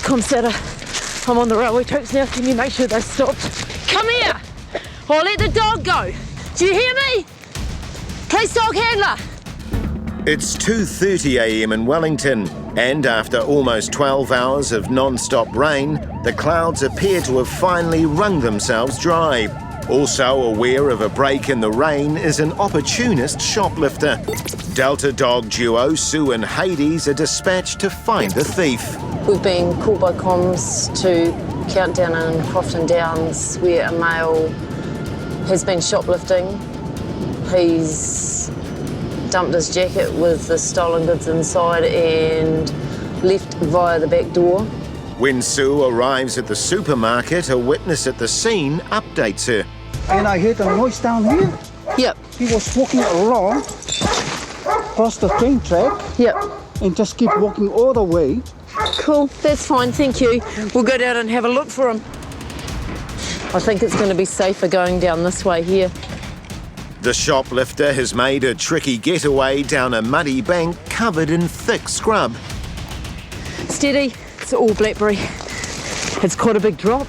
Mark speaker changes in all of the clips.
Speaker 1: Comsetter, I'm on the railway tracks now. Can you make sure they're stopped? Come here! Or let the dog go. Do you hear me? Place dog handler.
Speaker 2: It's 2:30 a.m. in Wellington, and after almost 12 hours of non-stop rain, the clouds appear to have finally wrung themselves dry. Also aware of a break in the rain is an opportunist shoplifter. Delta dog duo Sue and Hades are dispatched to find the thief.
Speaker 1: We've been called by comms to Countdown in Crofton Downs where a male has been shoplifting. He's dumped his jacket with the stolen goods inside and left via the back door.
Speaker 2: When Sue arrives at the supermarket, a witness at the scene updates her.
Speaker 3: And I heard a noise down here.
Speaker 1: Yep.
Speaker 3: He was walking along, across the train track,
Speaker 1: Yep.
Speaker 3: and just keep walking all the way.
Speaker 1: Cool, that's fine, thank you. We'll go down and have a look for him. I think it's going to be safer going down this way here.
Speaker 2: The shoplifter has made a tricky getaway down a muddy bank covered in thick scrub.
Speaker 1: Steady, it's all blackberry. It's quite a big drop.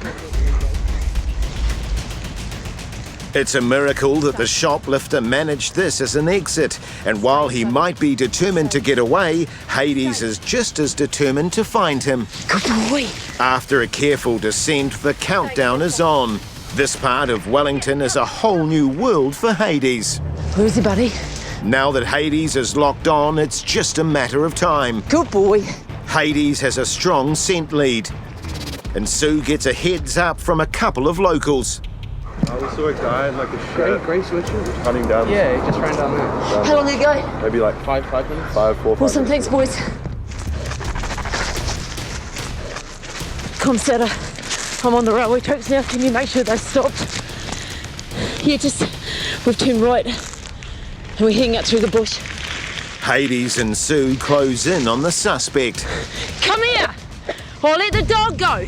Speaker 2: It's a miracle that the shoplifter managed this as an exit, and while he might be determined to get away, Hades is just as determined to find him.
Speaker 1: Good boy.
Speaker 2: After a careful descent, the countdown is on. This part of Wellington is a whole new world for Hades.
Speaker 1: Where's he, buddy?
Speaker 2: Now that Hades is locked on, it's just a matter of time.
Speaker 1: Good boy.
Speaker 2: Hades has a strong scent lead, and Sue gets a heads up from a couple of locals.
Speaker 4: We saw a guy in like a shirt, grey sweatshirt, running down.
Speaker 5: Yeah, he just ran down there.
Speaker 1: How long ago?
Speaker 4: Maybe like
Speaker 5: Five minutes.
Speaker 4: 4
Speaker 1: Awesome,
Speaker 4: minutes.
Speaker 1: thanks, boys. Comsetter, I'm on the railway tracks now. Can you make sure they're stopped? Yeah, we've turned right and we're heading out through the bush.
Speaker 2: Hades and Sue close in on the suspect.
Speaker 1: Come here, or let the dog go.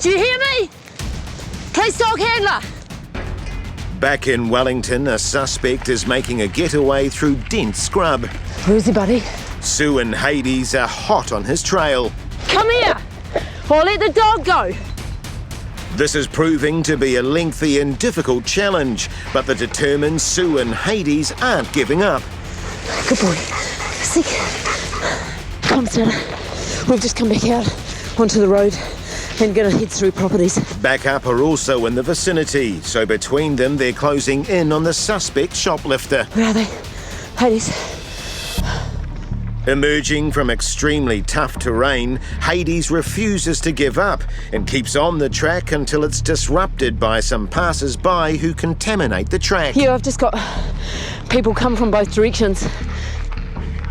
Speaker 1: Do you hear me? Place dog handler.
Speaker 2: Back in Wellington, a suspect is making a getaway through dense scrub.
Speaker 1: Where is he, buddy?
Speaker 2: Sue and Hades are hot on his trail.
Speaker 1: Come here, or let the dog go.
Speaker 2: This is proving to be a lengthy and difficult challenge, but the determined Sue and Hades aren't giving up.
Speaker 1: Good boy. Sick. Comsetter, we've just come back out onto the road and gonna head through properties.
Speaker 2: Backup are also in the vicinity, so between them they're closing in on the suspect shoplifter.
Speaker 1: Where are they? Hades.
Speaker 2: Emerging from extremely tough terrain, Hades refuses to give up and keeps on the track until it's disrupted by some passers-by who contaminate the track.
Speaker 1: Yeah, I've just got people come from both directions.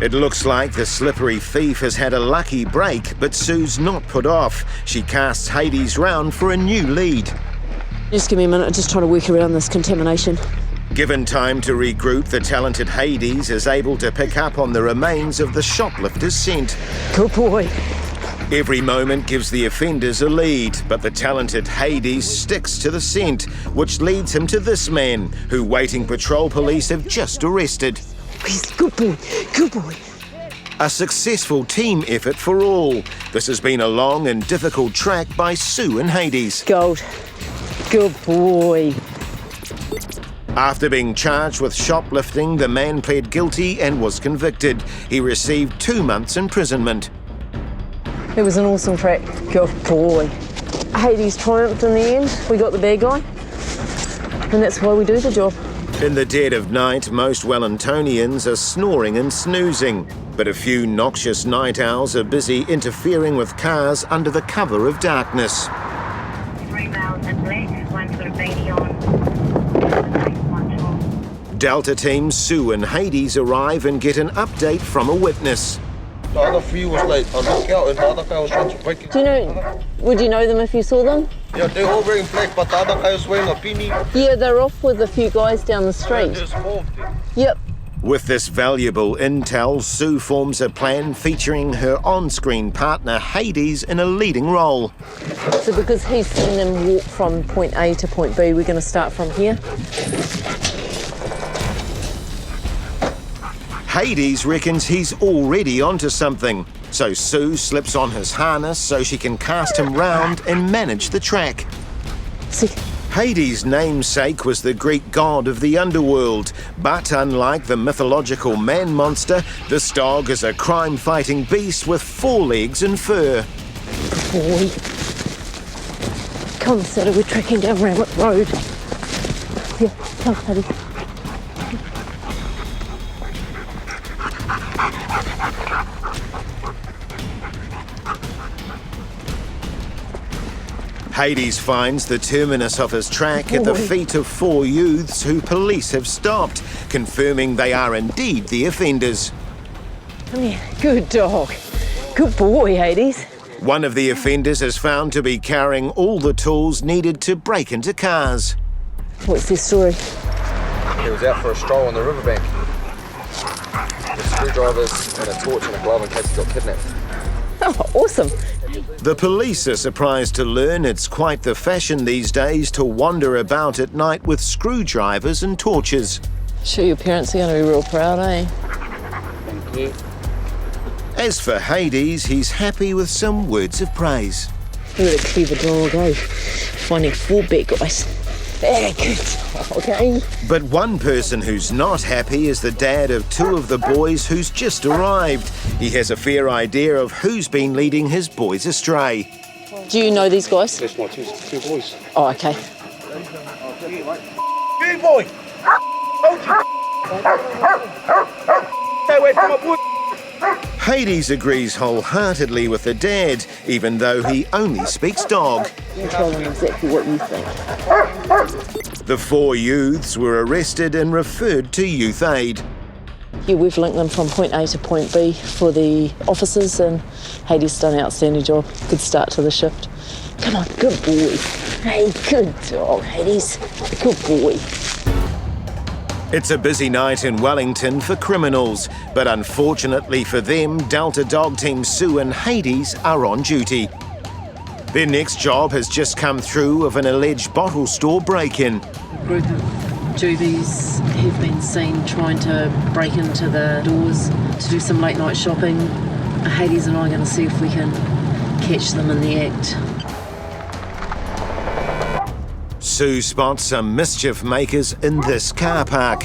Speaker 2: It looks like the slippery thief has had a lucky break, but Sue's not put off. She casts Hades round for a new lead.
Speaker 1: Just give me a minute, I'm just trying to work around this contamination.
Speaker 2: Given time to regroup, the talented Hades is able to pick up on the remains of the shoplifter's scent.
Speaker 1: Good boy.
Speaker 2: Every moment gives the offenders a lead, but the talented Hades sticks to the scent, which leads him to this man, who waiting patrol police have just arrested.
Speaker 1: He's good boy, good boy.
Speaker 2: A successful team effort for all. This has been a long and difficult track by Sue and Hades.
Speaker 1: Gold. Good boy.
Speaker 2: After being charged with shoplifting, the man pled guilty and was convicted. He received 2 months imprisonment.
Speaker 1: It was an awesome track. Good boy. Hades triumphed in the end. We got the bad guy. And that's why we do the job.
Speaker 2: In the dead of night, most Wellingtonians are snoring and snoozing, but a few noxious night owls are busy interfering with cars under the cover of darkness.
Speaker 6: 3 miles and left, 1 for Beatty on.
Speaker 2: Delta team Sue and Hades arrive and get an update from a witness.
Speaker 4: The other three was like a knockout and the other guy was trying to break it.
Speaker 1: Do you know, would you know them if you saw them?
Speaker 4: Yeah, they're all wearing black, but the other guy was wearing a beanie.
Speaker 1: Yeah, they're off with a few guys down the street.
Speaker 4: There's 4 of them.
Speaker 1: Yep.
Speaker 2: With this valuable intel, Sue forms a plan featuring her on-screen partner Hades in a leading role.
Speaker 1: So because he's seen them walk from point A to point B, we're going to start from here.
Speaker 2: Hades reckons he's already onto something. so Sue slips on his harness so she can cast him round and manage the track.
Speaker 1: See.
Speaker 2: Hades' namesake was the Greek god of the underworld, but unlike the mythological man monster, this dog is a crime-fighting beast with 4 legs and fur.
Speaker 1: Boy. Come on, Sarah, we're tracking down Ramlet Road. Here, come, Hades.
Speaker 2: Hades finds the terminus of his track at the feet of 4 youths who police have stopped, confirming they are indeed the offenders.
Speaker 1: Come here. Good dog. Good boy, Hades.
Speaker 2: One of the offenders is found to be carrying all the tools needed to break into cars.
Speaker 1: What's this story?
Speaker 4: He was out for a stroll on the riverbank with screwdrivers and a torch and a glove in case he got kidnapped.
Speaker 1: Oh, awesome.
Speaker 2: The police are surprised to learn it's quite the fashion these days to wander about at night with screwdrivers and torches.
Speaker 1: Sure your parents are going to be real proud, eh?
Speaker 4: Thank you.
Speaker 2: As for Hades, he's happy with some words of praise.
Speaker 1: You're a clever dog, eh? Finding 4 bad guys. Very good dog, eh?
Speaker 2: But one person who's not happy is the dad of 2 of the boys who's just arrived. He has a fair idea of who's been leading his boys astray.
Speaker 1: Do you know these guys?
Speaker 4: That's my two boys.
Speaker 1: Oh, okay.
Speaker 4: Big boy! Stay away from my boy!
Speaker 2: Hades agrees wholeheartedly with the dad, even though he only speaks dog.
Speaker 1: You tell them exactly what you think.
Speaker 2: The 4 youths were arrested and referred to Youth Aid.
Speaker 1: Yeah, we've linked them from point A to point B for the officers, and Hades done an outstanding job. Good start to the shift. Come on, good boy. Hey, good dog, Hades. Good boy.
Speaker 2: It's a busy night in Wellington for criminals, but unfortunately for them, Delta Dog Team Sue and Hades are on duty. Their next job has just come through of an alleged bottle store break-in.
Speaker 1: A group of juvies have been seen trying to break into the doors to do some late night shopping. Hades and I are going to see if we can catch them in the act.
Speaker 2: Sue spots some mischief makers in this car park.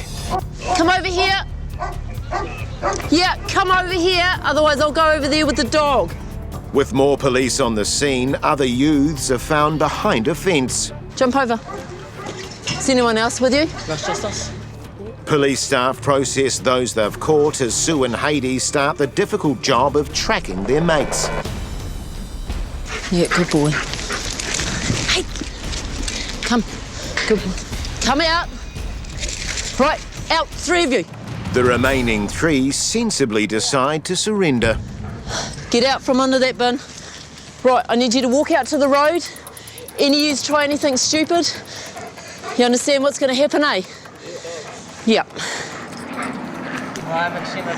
Speaker 1: Come over here. Yeah, come over here, otherwise I'll go over there with the dog.
Speaker 2: With more police on the scene, other youths are found behind a fence.
Speaker 1: Jump over. Is anyone else with you?
Speaker 3: That's just us.
Speaker 2: Police staff process those they've caught as Sue and Hades start the difficult job of tracking their mates.
Speaker 1: Yeah, good boy. Hey, come. Good boy. Come out. Right, out, 3 of you.
Speaker 2: The remaining 3 sensibly decide to surrender.
Speaker 1: Get out from under that bin. Right, I need you to walk out to the road. Any of you try anything stupid, you understand what's going to happen, eh? Yeah.
Speaker 3: I haven't seen a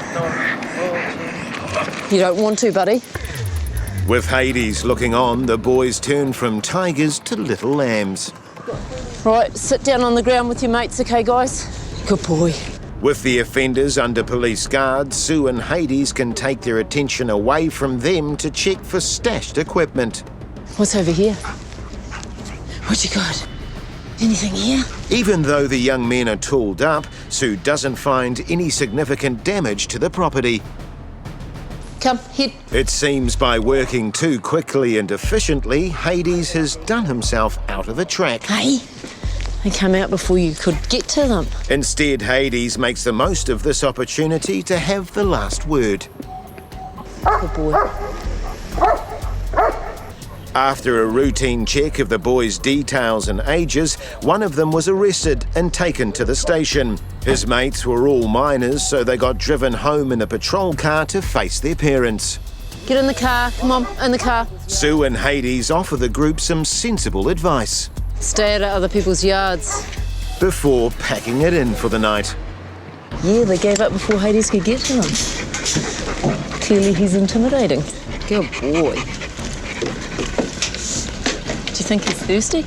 Speaker 3: dog.
Speaker 1: You don't want to, buddy.
Speaker 2: With Hades looking on, the boys turn from tigers to little lambs.
Speaker 1: Right, sit down on the ground with your mates, okay, guys? Good boy.
Speaker 2: With the offenders under police guard, Sue and Hades can take their attention away from them to check for stashed equipment.
Speaker 1: What's over here? What you got? Anything here?
Speaker 2: Even though the young men are tooled up, Sue doesn't find any significant damage to the property.
Speaker 1: Come, head.
Speaker 2: It seems by working too quickly and efficiently, Hades has done himself out of a track.
Speaker 1: Hey, they came out before you could get to them.
Speaker 2: Instead, Hades makes the most of this opportunity to have the last word.
Speaker 1: Good boy.
Speaker 2: After a routine check of the boys' details and ages, one of them was arrested and taken to the station. His mates were all minors, so they got driven home in a patrol car to face their parents.
Speaker 1: Get in the car. Come on, in the car.
Speaker 2: Sue and Hades offer the group some sensible advice
Speaker 1: Stay out of other people's yards.
Speaker 2: before packing it in for the night.
Speaker 1: Yeah, they gave up before Hades could get to them. Clearly he's intimidating. Good boy. Do you think he's thirsty?